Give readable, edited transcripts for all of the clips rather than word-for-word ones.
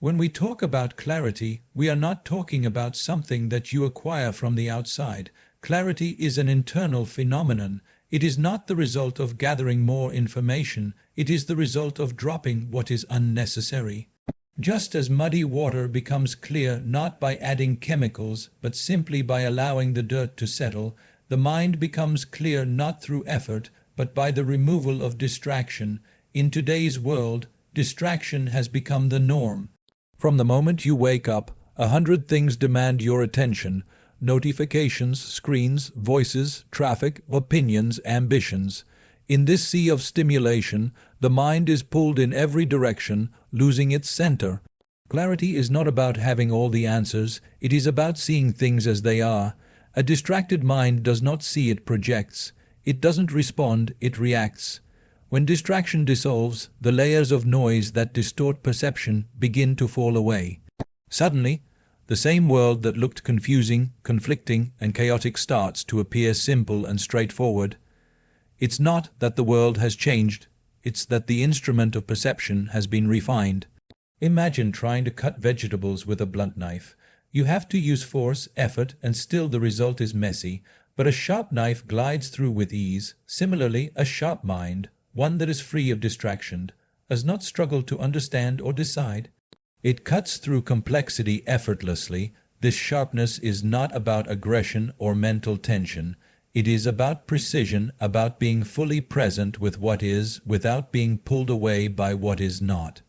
When we talk about clarity, we are not talking about something that you acquire from the outside. Clarity is an internal phenomenon. It is not the result of gathering more information. It is the result of dropping what is unnecessary. Just as muddy water becomes clear not by adding chemicals, but simply by allowing the dirt to settle, the mind becomes clear not through effort, but by the removal of distraction. In today's world, distraction has become the norm. From the moment you wake up, 100 things demand your attention. Notifications, screens, voices, traffic, opinions, ambitions. In this sea of stimulation, the mind is pulled in every direction, losing its center. Clarity is not about having all the answers, it is about seeing things as they are. A distracted mind does not see, it projects. It doesn't respond, it reacts. When distraction dissolves, the layers of noise that distort perception begin to fall away. Suddenly, the same world that looked confusing, conflicting, and chaotic starts to appear simple and straightforward. It's not that the world has changed, it's that the instrument of perception has been refined. Imagine trying to cut vegetables with a blunt knife. You have to use force, effort, and still the result is messy, but a sharp knife glides through with ease. Similarly, a sharp mind, one that is free of distraction, does not struggle to understand or decide. It cuts through complexity effortlessly. This sharpness is not about aggression or mental tension. It is about precision, about being fully present with what is, without being pulled away by what is not.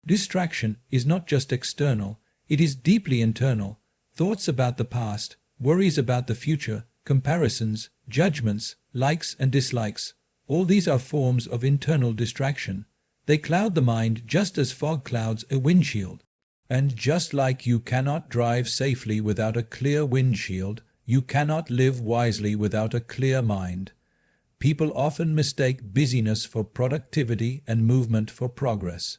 Distraction is not just external, it is deeply internal. Thoughts about the past, worries about the future, comparisons, judgments, likes and dislikes. All these are forms of internal distraction. They cloud the mind just as fog clouds a windshield. And just like you cannot drive safely without a clear windshield, you cannot live wisely without a clear mind. People often mistake busyness for productivity and movement for progress.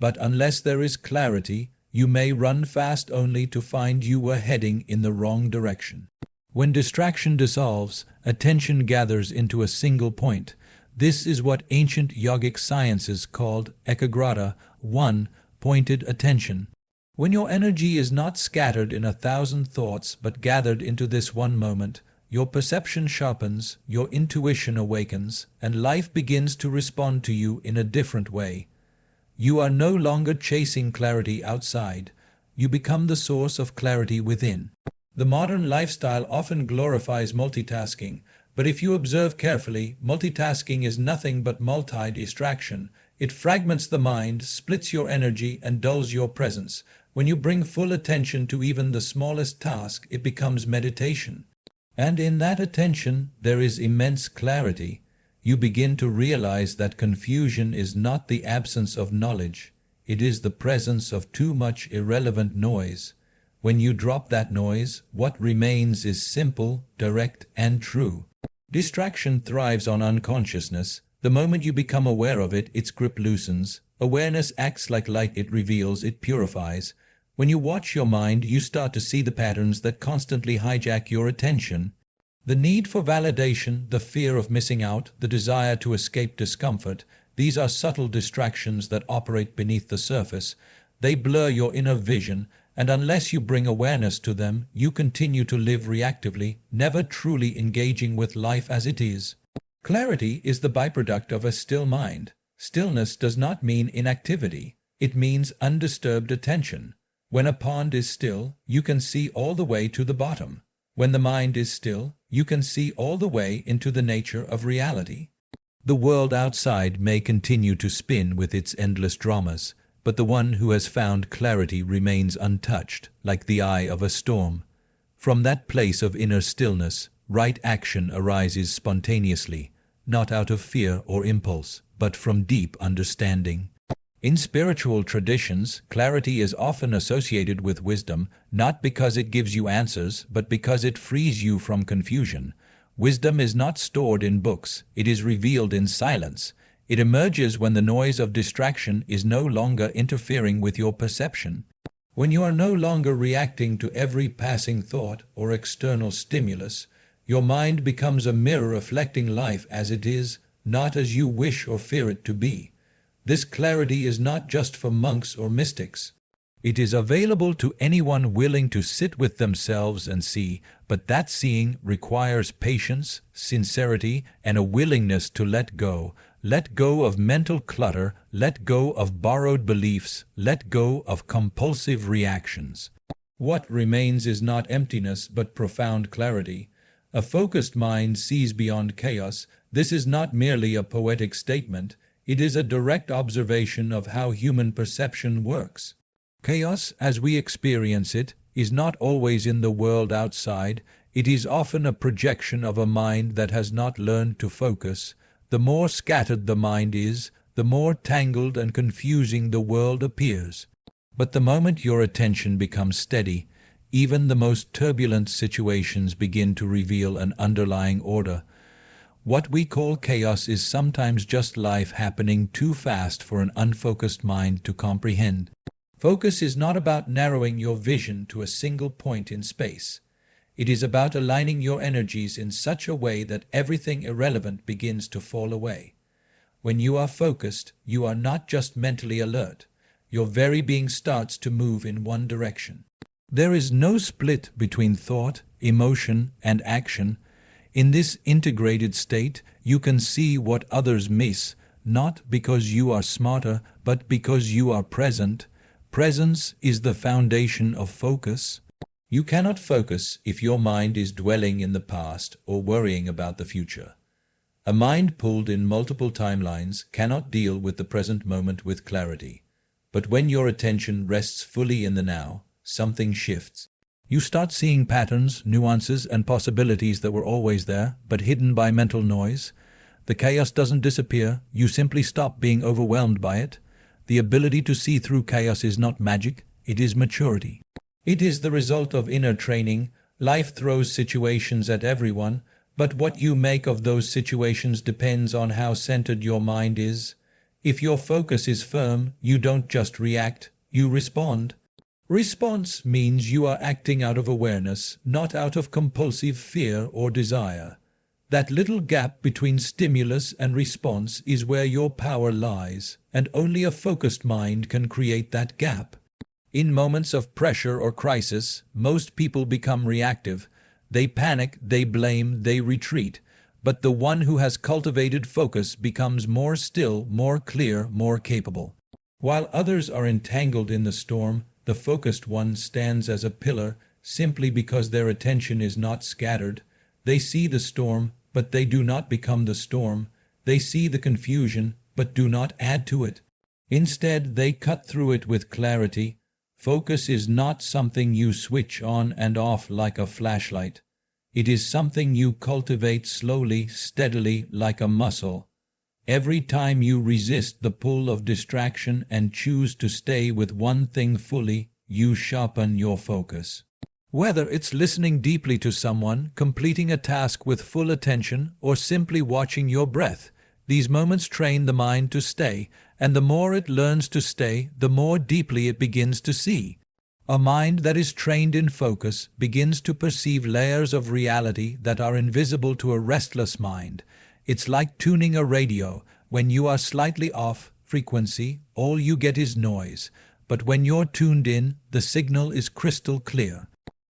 But unless there is clarity, you may run fast only to find you were heading in the wrong direction. When distraction dissolves, attention gathers into a single point. This is what ancient yogic sciences called ekagrata, one-pointed attention. When your energy is not scattered in 1,000 thoughts but gathered into this one moment, your perception sharpens, your intuition awakens, and life begins to respond to you in a different way. You are no longer chasing clarity outside. You become the source of clarity within. The modern lifestyle often glorifies multitasking, but if you observe carefully, multitasking is nothing but multi-distraction. It fragments the mind, splits your energy, and dulls your presence. When you bring full attention to even the smallest task, it becomes meditation. And in that attention, there is immense clarity. You begin to realize that confusion is not the absence of knowledge. It is the presence of too much irrelevant noise. When you drop that noise, what remains is simple, direct, and true. Distraction thrives on unconsciousness. The moment you become aware of it, its grip loosens. Awareness acts like light. It reveals, it purifies. When you watch your mind, you start to see the patterns that constantly hijack your attention. The need for validation, the fear of missing out, the desire to escape discomfort, these are subtle distractions that operate beneath the surface. They blur your inner vision, and unless you bring awareness to them, you continue to live reactively, never truly engaging with life as it is. Clarity is the byproduct of a still mind. Stillness does not mean inactivity. It means undisturbed attention. When a pond is still, you can see all the way to the bottom. When the mind is still, you can see all the way into the nature of reality. The world outside may continue to spin with its endless dramas, but the one who has found clarity remains untouched, like the eye of a storm. From that place of inner stillness, right action arises spontaneously, not out of fear or impulse, but from deep understanding. In spiritual traditions, clarity is often associated with wisdom, not because it gives you answers, but because it frees you from confusion. Wisdom is not stored in books, it is revealed in silence. It emerges when the noise of distraction is no longer interfering with your perception. When you are no longer reacting to every passing thought or external stimulus, your mind becomes a mirror reflecting life as it is, not as you wish or fear it to be. This clarity is not just for monks or mystics. It is available to anyone willing to sit with themselves and see, but that seeing requires patience, sincerity, and a willingness to let go. Let go of mental clutter, let go of borrowed beliefs, let go of compulsive reactions. What remains is not emptiness but profound clarity. A focused mind sees beyond chaos. This is not merely a poetic statement, it is a direct observation of how human perception works. Chaos, as we experience it, is not always in the world outside. It is often a projection of a mind that has not learned to focus. The more scattered the mind is, the more tangled and confusing the world appears. But the moment your attention becomes steady, even the most turbulent situations begin to reveal an underlying order. What we call chaos is sometimes just life happening too fast for an unfocused mind to comprehend. Focus is not about narrowing your vision to a single point in space. It is about aligning your energies in such a way that everything irrelevant begins to fall away. When you are focused, you are not just mentally alert. Your very being starts to move in one direction. There is no split between thought, emotion, and action. In this integrated state, you can see what others miss, not because you are smarter, but because you are present. Presence is the foundation of focus. You cannot focus if your mind is dwelling in the past or worrying about the future. A mind pulled in multiple timelines cannot deal with the present moment with clarity. But when your attention rests fully in the now, something shifts. You start seeing patterns, nuances, and possibilities that were always there, but hidden by mental noise. The chaos doesn't disappear, you simply stop being overwhelmed by it. The ability to see through chaos is not magic, it is maturity. It is the result of inner training. Life throws situations at everyone, but what you make of those situations depends on how centered your mind is. If your focus is firm, you don't just react, you respond. Response means you are acting out of awareness, not out of compulsive fear or desire. That little gap between stimulus and response is where your power lies, and only a focused mind can create that gap. In moments of pressure or crisis, most people become reactive. They panic, they blame, they retreat. But the one who has cultivated focus becomes more still, more clear, more capable. While others are entangled in the storm, the focused one stands as a pillar simply because their attention is not scattered. They see the storm, but they do not become the storm. They see the confusion, but do not add to it. Instead, they cut through it with clarity. Focus is not something you switch on and off like a flashlight. It is something you cultivate slowly, steadily, like a muscle. Every time you resist the pull of distraction and choose to stay with one thing fully, you sharpen your focus. Whether it's listening deeply to someone, completing a task with full attention, or simply watching your breath, these moments train the mind to stay, and the more it learns to stay, the more deeply it begins to see. A mind that is trained in focus begins to perceive layers of reality that are invisible to a restless mind. It's like tuning a radio. When you are slightly off frequency, all you get is noise. But when you're tuned in, the signal is crystal clear.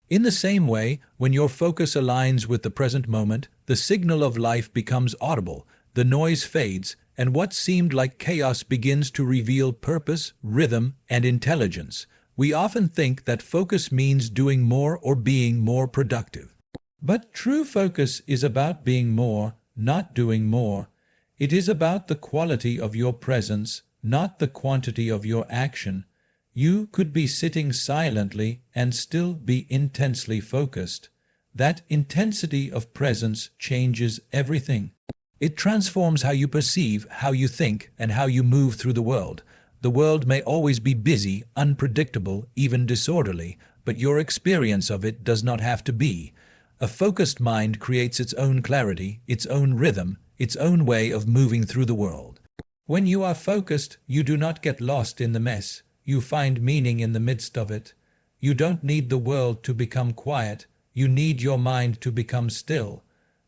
In the same way, when your focus aligns with the present moment, the signal of life becomes audible, the noise fades, and what seemed like chaos begins to reveal purpose, rhythm, and intelligence. We often think that focus means doing more or being more productive. But true focus is about being more, not doing more. It is about the quality of your presence, not the quantity of your action. You could be sitting silently and still be intensely focused. That intensity of presence changes everything. It transforms how you perceive, how you think, and how you move through the world. The world may always be busy, unpredictable, even disorderly, but your experience of it does not have to be. A focused mind creates its own clarity, its own rhythm, its own way of moving through the world. When you are focused, you do not get lost in the mess. You find meaning in the midst of it. You don't need the world to become quiet. You need your mind to become still.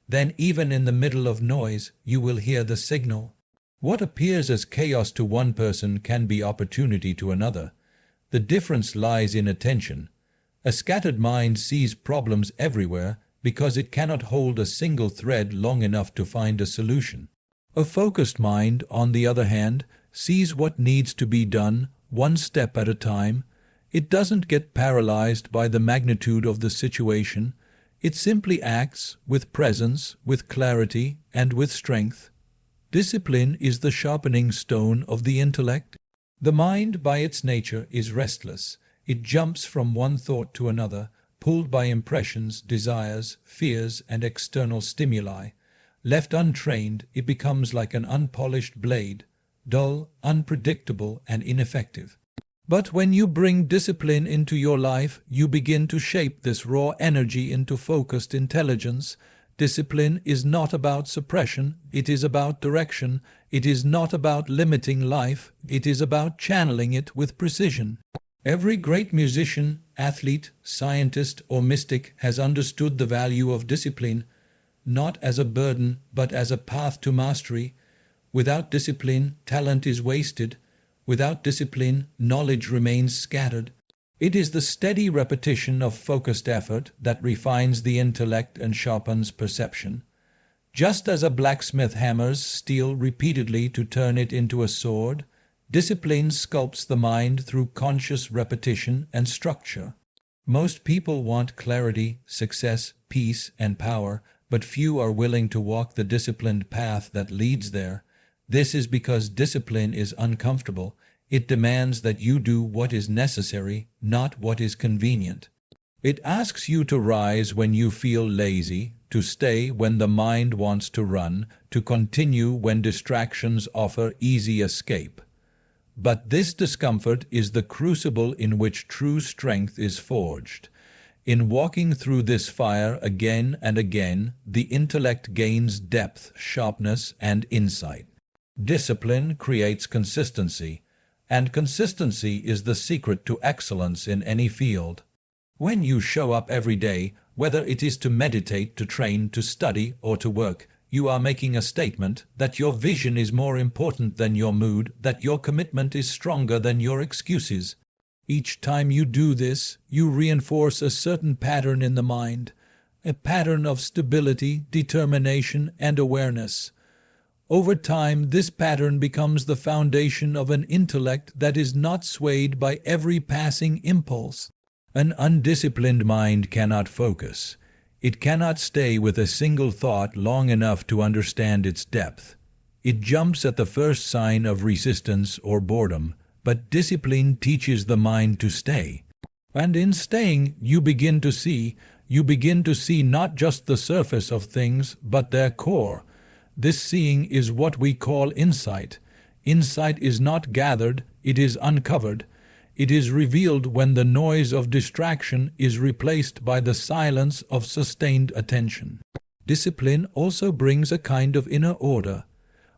Then even in the middle of noise, you will hear the signal. What appears as chaos to one person can be opportunity to another. The difference lies in attention. A scattered mind sees problems everywhere because it cannot hold a single thread long enough to find a solution. A focused mind, on the other hand, sees what needs to be done one step at a time. It doesn't get paralyzed by the magnitude of the situation. It simply acts with presence, with clarity, and with strength. Discipline is the sharpening stone of the intellect. The mind, by its nature, is restless. It jumps from one thought to another, pulled by impressions, desires, fears, and external stimuli. Left untrained, it becomes like an unpolished blade, dull, unpredictable, and ineffective. But when you bring discipline into your life, you begin to shape this raw energy into focused intelligence. Discipline is not about suppression, it is about direction. It is not about limiting life, it is about channeling it with precision. Every great musician, athlete, scientist, or mystic has understood the value of discipline, not as a burden, but as a path to mastery. Without discipline, talent is wasted. Without discipline, knowledge remains scattered. It is the steady repetition of focused effort that refines the intellect and sharpens perception. Just as a blacksmith hammers steel repeatedly to turn it into a sword, discipline sculpts the mind through conscious repetition and structure. Most people want clarity, success, peace, and power, but few are willing to walk the disciplined path that leads there. This is because discipline is uncomfortable. It demands that you do what is necessary, not what is convenient. It asks you to rise when you feel lazy, to stay when the mind wants to run, to continue when distractions offer easy escape. But this discomfort is the crucible in which true strength is forged. In walking through this fire again and again, the intellect gains depth, sharpness, and insight. Discipline creates consistency, and consistency is the secret to excellence in any field. When you show up every day, whether it is to meditate, to train, to study, or to work, you are making a statement that your vision is more important than your mood, that your commitment is stronger than your excuses. Each time you do this, you reinforce a certain pattern in the mind, a pattern of stability, determination, and awareness. Over time, this pattern becomes the foundation of an intellect that is not swayed by every passing impulse. An undisciplined mind cannot focus. It cannot stay with a single thought long enough to understand its depth. It jumps at the first sign of resistance or boredom, but discipline teaches the mind to stay. And in staying, you begin to see not just the surface of things, but their core. This seeing is what we call insight. Insight is not gathered, it is uncovered. It is revealed when the noise of distraction is replaced by the silence of sustained attention. Discipline also brings a kind of inner order.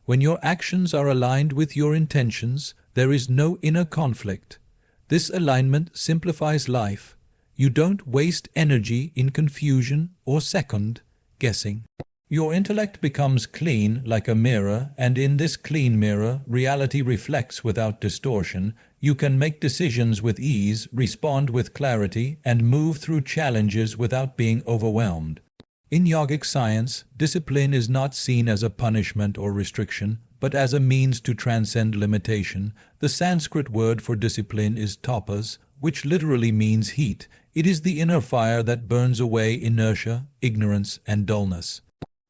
When your actions are aligned with your intentions, there is no inner conflict. This alignment simplifies life. You don't waste energy in confusion or second guessing. Your intellect becomes clean like a mirror, and in this clean mirror, reality reflects without distortion. You can make decisions with ease, respond with clarity, and move through challenges without being overwhelmed. In yogic science, discipline is not seen as a punishment or restriction, but as a means to transcend limitation. The Sanskrit word for discipline is tapas, which literally means heat. It is the inner fire that burns away inertia, ignorance, and dullness.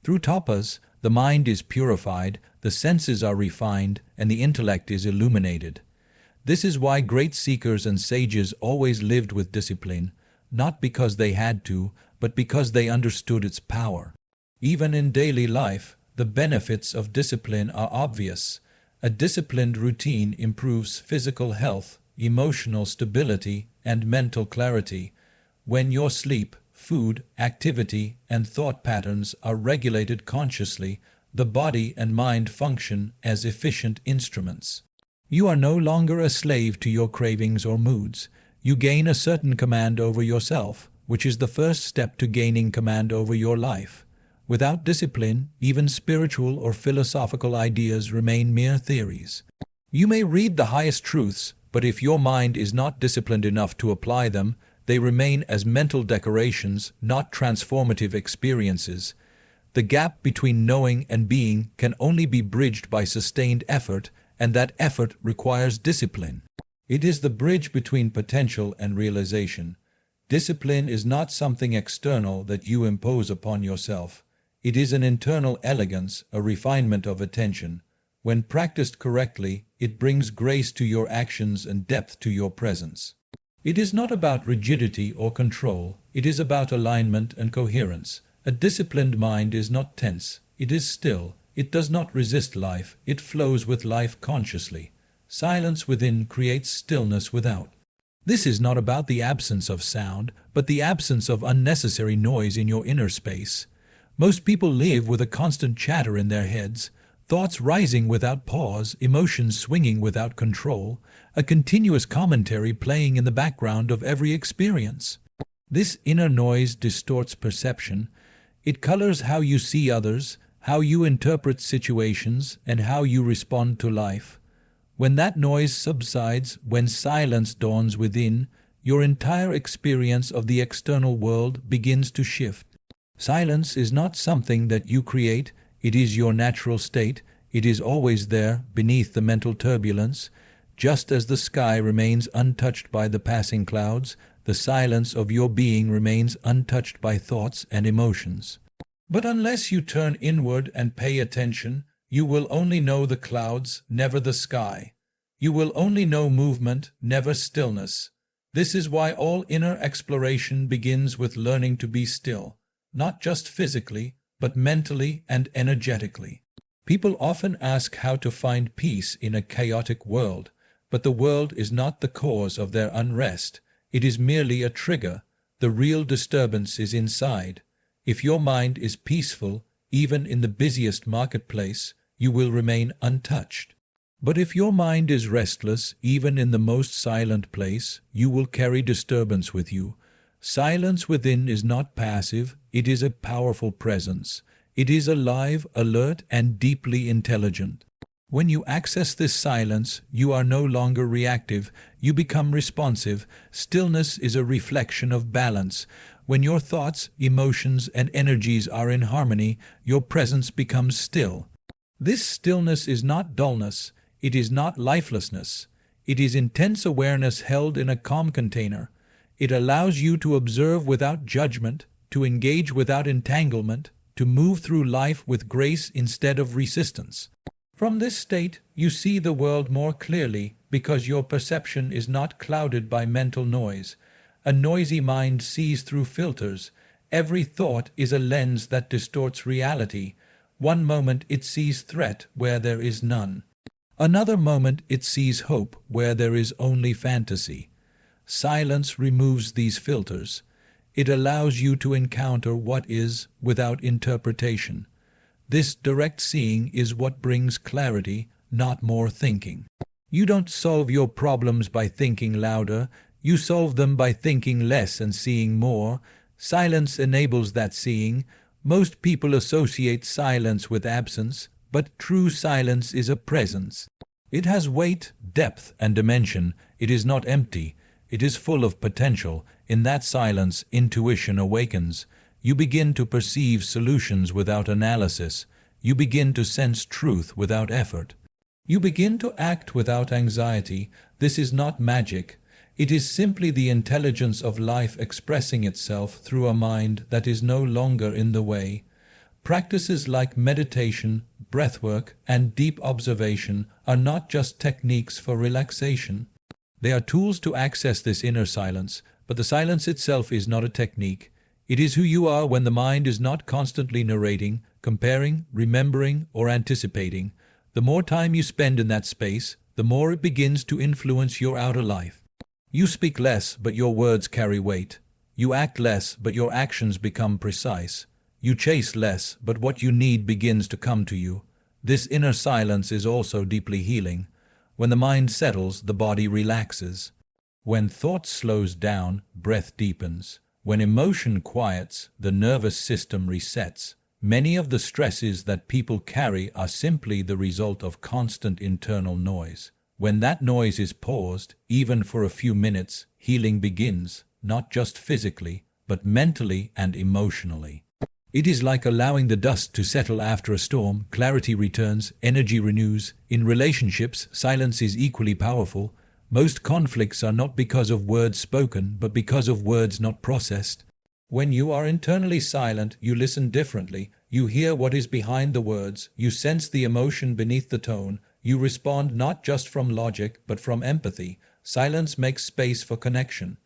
Through tapas, the mind is purified, the senses are refined, and the intellect is illuminated. This is why great seekers and sages always lived with discipline, not because they had to, but because they understood its power. Even in daily life, the benefits of discipline are obvious. A disciplined routine improves physical health, emotional stability, and mental clarity. When your sleep, food, activity, and thought patterns are regulated consciously, the body and mind function as efficient instruments. You are no longer a slave to your cravings or moods. You gain a certain command over yourself, which is the first step to gaining command over your life. Without discipline, even spiritual or philosophical ideas remain mere theories. You may read the highest truths, But if your mind is not disciplined enough to apply them, they remain as mental decorations, not transformative experiences. The gap between knowing and being can only be bridged by sustained effort, and that effort requires discipline. It is the bridge between potential and realization. Discipline is not something external that you impose upon yourself. It is an internal elegance, a refinement of attention. When practiced correctly, it brings grace to your actions and depth to your presence. It is not about rigidity or control. It is about alignment and coherence. A disciplined mind is not tense. It is still. It does not resist life. It flows with life consciously. Silence within creates stillness without. This is not about the absence of sound, but the absence of unnecessary noise in your inner space. Most people live with a constant chatter in their heads, thoughts rising without pause, emotions swinging without control, a continuous commentary playing in the background of every experience. This inner noise distorts perception. It colors how you see others, how you interpret situations, and how you respond to life. When that noise subsides, when silence dawns within, your entire experience of the external world begins to shift. Silence is not something that you create. It is your natural state. It is always there, beneath the mental turbulence. Just as the sky remains untouched by the passing clouds, the silence of your being remains untouched by thoughts and emotions. But unless you turn inward and pay attention, you will only know the clouds, never the sky. You will only know movement, never stillness. This is why all inner exploration begins with learning to be still, not just physically, but mentally and energetically. People often ask how to find peace in a chaotic world, but the world is not the cause of their unrest. It is merely a trigger. The real disturbance is inside. If your mind is peaceful, even in the busiest marketplace, you will remain untouched. But if your mind is restless, even in the most silent place, you will carry disturbance with you. Silence within is not passive, it is a powerful presence. It is alive, alert, and deeply intelligent. When you access this silence, you are no longer reactive, you become responsive. Stillness is a reflection of balance. When your thoughts, emotions, and energies are in harmony, your presence becomes still. This stillness is not dullness, it is not lifelessness. It is intense awareness held in a calm container. It allows you to observe without judgment, to engage without entanglement, to move through life with grace instead of resistance. From this state, you see the world more clearly because your perception is not clouded by mental noise. A noisy mind sees through filters. Every thought is a lens that distorts reality. One moment it sees threat where there is none. Another moment it sees hope where there is only fantasy. Silence removes these filters. It allows you to encounter what is without interpretation. This direct seeing is what brings clarity, not more thinking. You don't solve your problems by thinking louder. You solve them by thinking less and seeing more. Silence enables that seeing. Most people associate silence with absence, but true silence is a presence. It has weight, depth, and dimension. It is not empty. It is full of potential. In that silence, intuition awakens. You begin to perceive solutions without analysis. You begin to sense truth without effort. You begin to act without anxiety. This is not magic. It is simply the intelligence of life expressing itself through a mind that is no longer in the way. Practices like meditation, breathwork, and deep observation are not just techniques for relaxation. They are tools to access this inner silence, but the silence itself is not a technique. It is who you are when the mind is not constantly narrating, comparing, remembering, or anticipating. The more time you spend in that space, the more it begins to influence your outer life. You speak less, but your words carry weight. You act less, but your actions become precise. You chase less, but what you need begins to come to you. This inner silence is also deeply healing. When the mind settles, the body relaxes. When thought slows down, breath deepens. When emotion quiets, the nervous system resets. Many of the stresses that people carry are simply the result of constant internal noise. When that noise is paused, even for a few minutes, healing begins, not just physically, but mentally and emotionally. It is like allowing the dust to settle after a storm. Clarity returns, energy renews. In relationships, silence is equally powerful. Most conflicts are not because of words spoken, but because of words not processed. When you are internally silent, you listen differently. You hear what is behind the words. You sense the emotion beneath the tone. You respond not just from logic, but from empathy. Silence makes space for connection.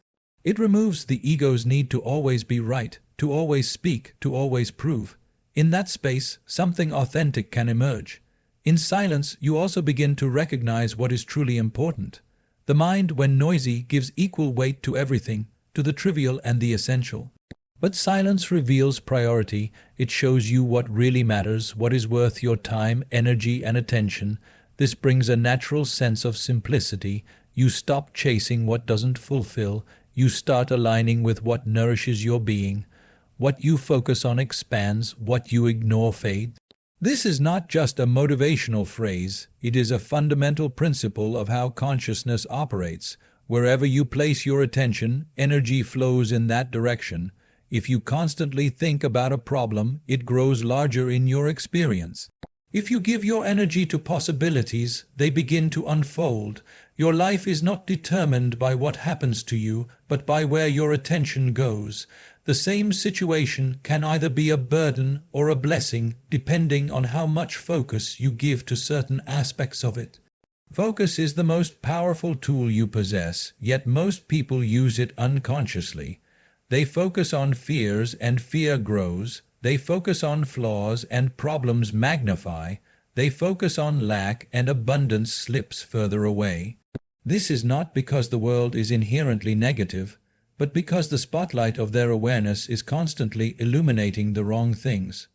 It removes the ego's need to always be right, to always speak, to always prove. In that space, something authentic can emerge. In silence, you also begin to recognize what is truly important. The mind, when noisy, gives equal weight to everything, to the trivial and the essential. But silence reveals priority. It shows you what really matters, what is worth your time, energy, and attention. This brings a natural sense of simplicity. You stop chasing what doesn't fulfill. You start aligning with what nourishes your being. What you focus on expands, what you ignore fades. This is not just a motivational phrase, it is a fundamental principle of how consciousness operates. Wherever you place your attention, energy flows in that direction. If you constantly think about a problem, it grows larger in your experience. If you give your energy to possibilities, they begin to unfold. Your life is not determined by what happens to you, but by where your attention goes. The same situation can either be a burden or a blessing, depending on how much focus you give to certain aspects of it. Focus is the most powerful tool you possess, yet most people use it unconsciously. They focus on fears and fear grows. They focus on flaws and problems magnify. They focus on lack and abundance slips further away. This is not because the world is inherently negative, but because the spotlight of their awareness is constantly illuminating the wrong things.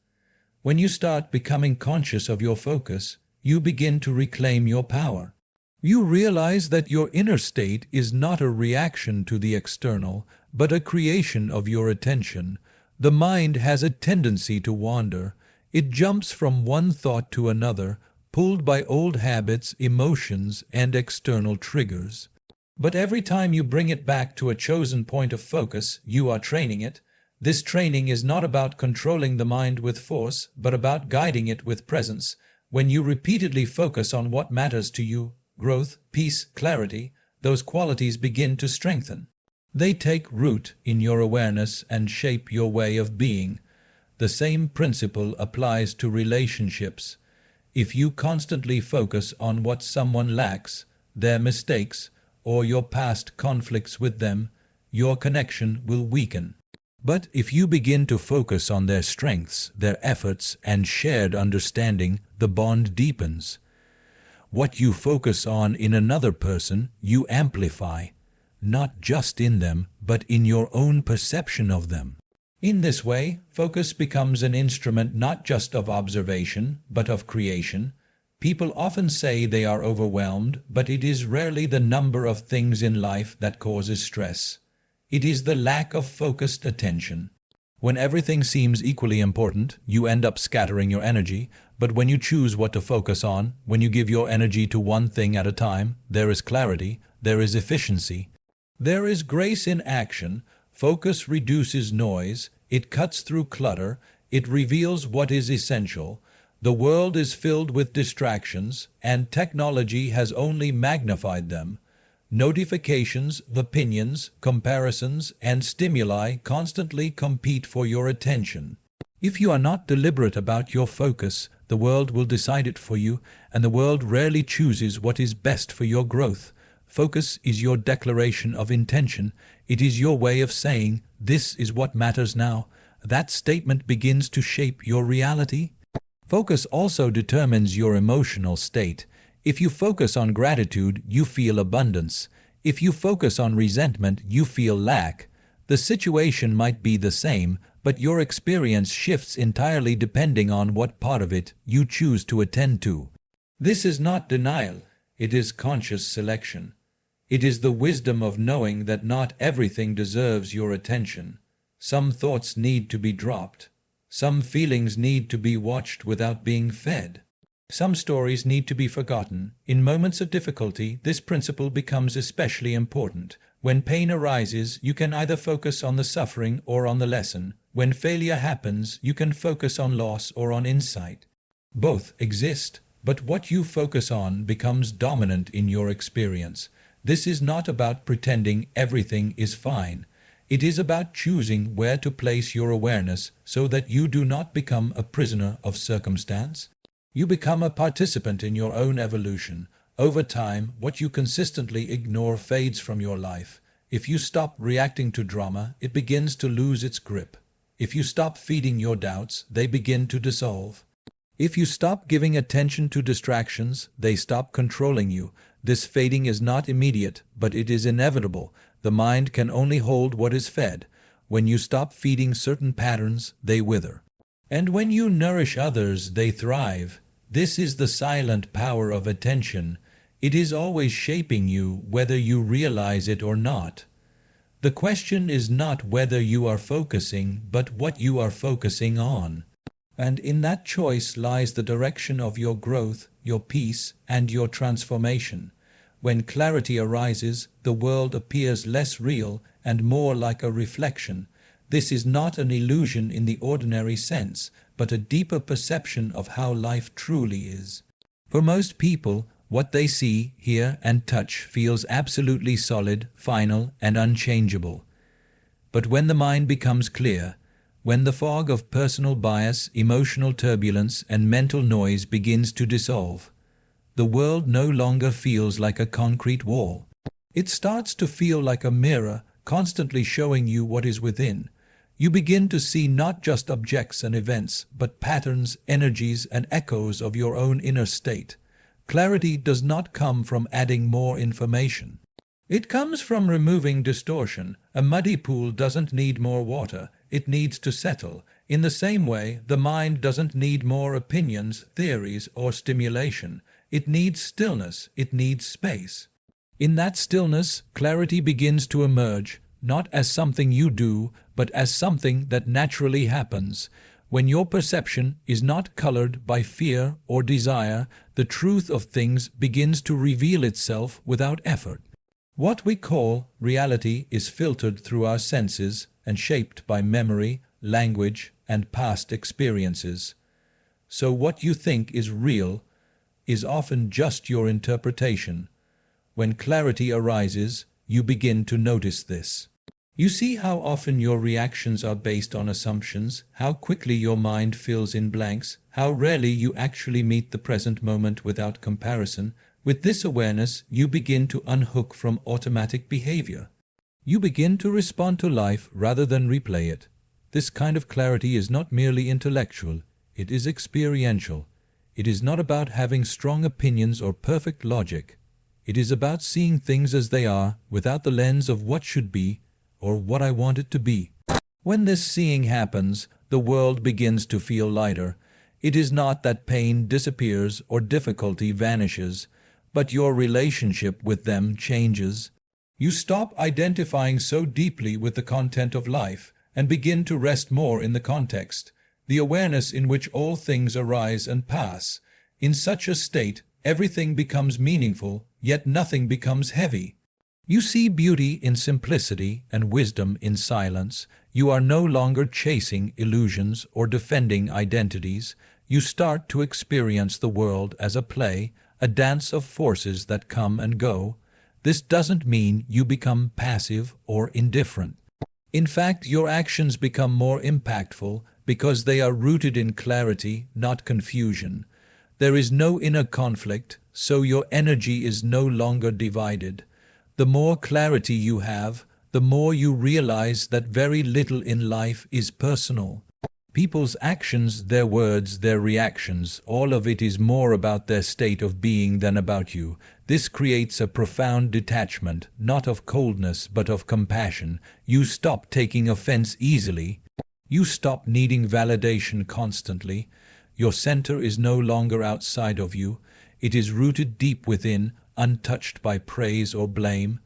When you start becoming conscious of your focus, you begin to reclaim your power. You realize that your inner state is not a reaction to the external, but a creation of your attention. The mind has a tendency to wander. It jumps from one thought to another, pulled by old habits, emotions, and external triggers. But every time you bring it back to a chosen point of focus, you are training it. This training is not about controlling the mind with force, but about guiding it with presence. When you repeatedly focus on what matters to you, growth, peace, clarity, those qualities begin to strengthen. They take root in your awareness and shape your way of being. The same principle applies to relationships. If you constantly focus on what someone lacks, their mistakes, or your past conflicts with them, your connection will weaken. But if you begin to focus on their strengths, their efforts, and shared understanding, the bond deepens. What you focus on in another person, you amplify, not just in them, but in your own perception of them. In this way, focus becomes an instrument not just of observation, but of creation. People often say they are overwhelmed, but it is rarely the number of things in life that causes stress. It is the lack of focused attention. When everything seems equally important, you end up scattering your energy, but when you choose what to focus on, when you give your energy to one thing at a time, there is clarity, there is efficiency. There is grace in action. Focus reduces noise, it cuts through clutter, it reveals what is essential. The world is filled with distractions, and technology has only magnified them. Notifications, opinions, comparisons, and stimuli constantly compete for your attention. If you are not deliberate about your focus, the world will decide it for you, and the world rarely chooses what is best for your growth. Focus is your declaration of intention. It is your way of saying, "This is what matters now." That statement begins to shape your reality. Focus also determines your emotional state. If you focus on gratitude, you feel abundance. If you focus on resentment, you feel lack. The situation might be the same, but your experience shifts entirely depending on what part of it you choose to attend to. This is not denial, it is conscious selection. It is the wisdom of knowing that not everything deserves your attention. Some thoughts need to be dropped. Some feelings need to be watched without being fed. Some stories need to be forgotten. In moments of difficulty, this principle becomes especially important. When pain arises, you can either focus on the suffering or on the lesson. When failure happens, you can focus on loss or on insight. Both exist, but what you focus on becomes dominant in your experience. This is not about pretending everything is fine. It is about choosing where to place your awareness so that you do not become a prisoner of circumstance. You become a participant in your own evolution. Over time, what you consistently ignore fades from your life. If you stop reacting to drama, it begins to lose its grip. If you stop feeding your doubts, they begin to dissolve. If you stop giving attention to distractions, they stop controlling you. This fading is not immediate, but it is inevitable. The mind can only hold what is fed. When you stop feeding certain patterns, they wither. And when you nourish others, they thrive. This is the silent power of attention. It is always shaping you, whether you realize it or not. The question is not whether you are focusing, but what you are focusing on. And in that choice lies the direction of your growth, your peace, and your transformation. When clarity arises, the world appears less real and more like a reflection. This is not an illusion in the ordinary sense, but a deeper perception of how life truly is. For most people, what they see, hear, and touch feels absolutely solid, final, and unchangeable. But when the mind becomes clear, when the fog of personal bias, emotional turbulence, and mental noise begins to dissolve, the world no longer feels like a concrete wall. It starts to feel like a mirror, constantly showing you what is within. You begin to see not just objects and events, but patterns, energies, and echoes of your own inner state. Clarity does not come from adding more information. It comes from removing distortion. A muddy pool doesn't need more water, it needs to settle. In the same way, the mind doesn't need more opinions, theories, or stimulation. It needs stillness, it needs space. In that stillness, clarity begins to emerge, not as something you do, but as something that naturally happens. When your perception is not colored by fear or desire, the truth of things begins to reveal itself without effort. What we call reality is filtered through our senses and shaped by memory, language, and past experiences. So what you think is real is often just your interpretation. When clarity arises, you begin to notice this. You see how often your reactions are based on assumptions, how quickly your mind fills in blanks, how rarely you actually meet the present moment without comparison. With this awareness, you begin to unhook from automatic behavior. You begin to respond to life rather than replay it. This kind of clarity is not merely intellectual, it is experiential. It is not about having strong opinions or perfect logic. It is about seeing things as they are, without the lens of what should be, or what I want it to be. When this seeing happens, the world begins to feel lighter. It is not that pain disappears or difficulty vanishes, but your relationship with them changes. You stop identifying so deeply with the content of life and begin to rest more in the context, the awareness in which all things arise and pass. In such a state, everything becomes meaningful, yet nothing becomes heavy. You see beauty in simplicity and wisdom in silence. You are no longer chasing illusions or defending identities. You start to experience the world as a play, a dance of forces that come and go. This doesn't mean you become passive or indifferent. In fact, your actions become more impactful because they are rooted in clarity, not confusion. There is no inner conflict, so your energy is no longer divided. The more clarity you have, the more you realize that very little in life is personal. People's actions, their words, their reactions, all of it is more about their state of being than about you. This creates a profound detachment, not of coldness but of compassion. You stop taking offense easily. You stop needing validation constantly. Your center is no longer outside of you. It is rooted deep within, untouched by praise or blame.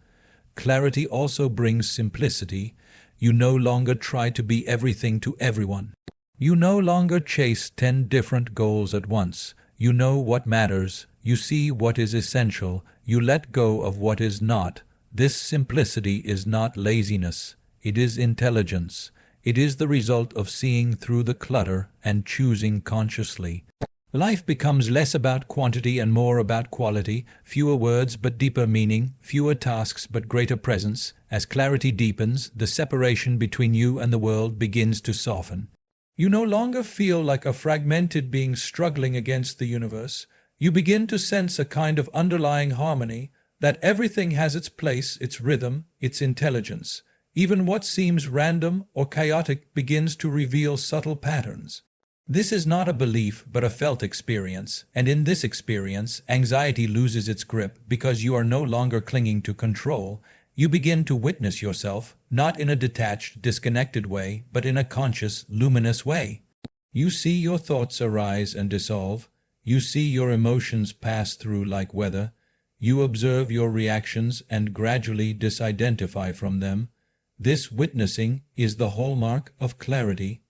Clarity also brings simplicity. You no longer try to be everything to everyone. You no longer chase 10 different goals at once. You know what matters, you see what is essential, you let go of what is not. This simplicity is not laziness, it is intelligence. It is the result of seeing through the clutter and choosing consciously. Life becomes less about quantity and more about quality, fewer words but deeper meaning, fewer tasks but greater presence. As clarity deepens, the separation between you and the world begins to soften. You no longer feel like a fragmented being struggling against the universe. You begin to sense a kind of underlying harmony, that everything has its place, its rhythm, its intelligence. Even what seems random or chaotic begins to reveal subtle patterns. This is not a belief but a felt experience, and in this experience, anxiety loses its grip because you are no longer clinging to control. You begin to witness yourself, not in a detached, disconnected way, but in a conscious, luminous way. You see your thoughts arise and dissolve. You see your emotions pass through like weather. You observe your reactions and gradually disidentify from them. This witnessing is the hallmark of clarity.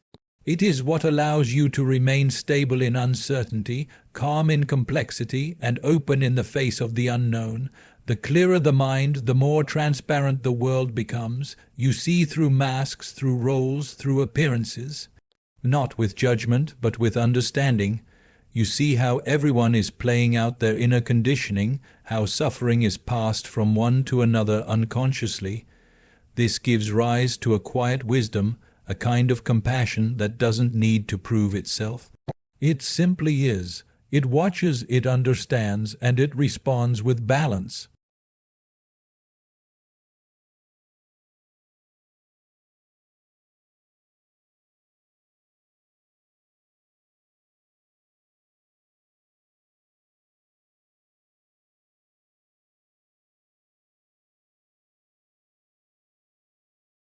It is what allows you to remain stable in uncertainty, calm in complexity, and open in the face of the unknown. The clearer the mind, the more transparent the world becomes. You see through masks, through roles, through appearances. Not with judgment, but with understanding. You see how everyone is playing out their inner conditioning, how suffering is passed from one to another unconsciously. This gives rise to a quiet wisdom, a kind of compassion that doesn't need to prove itself. It simply is. It watches, it understands, and it responds with balance.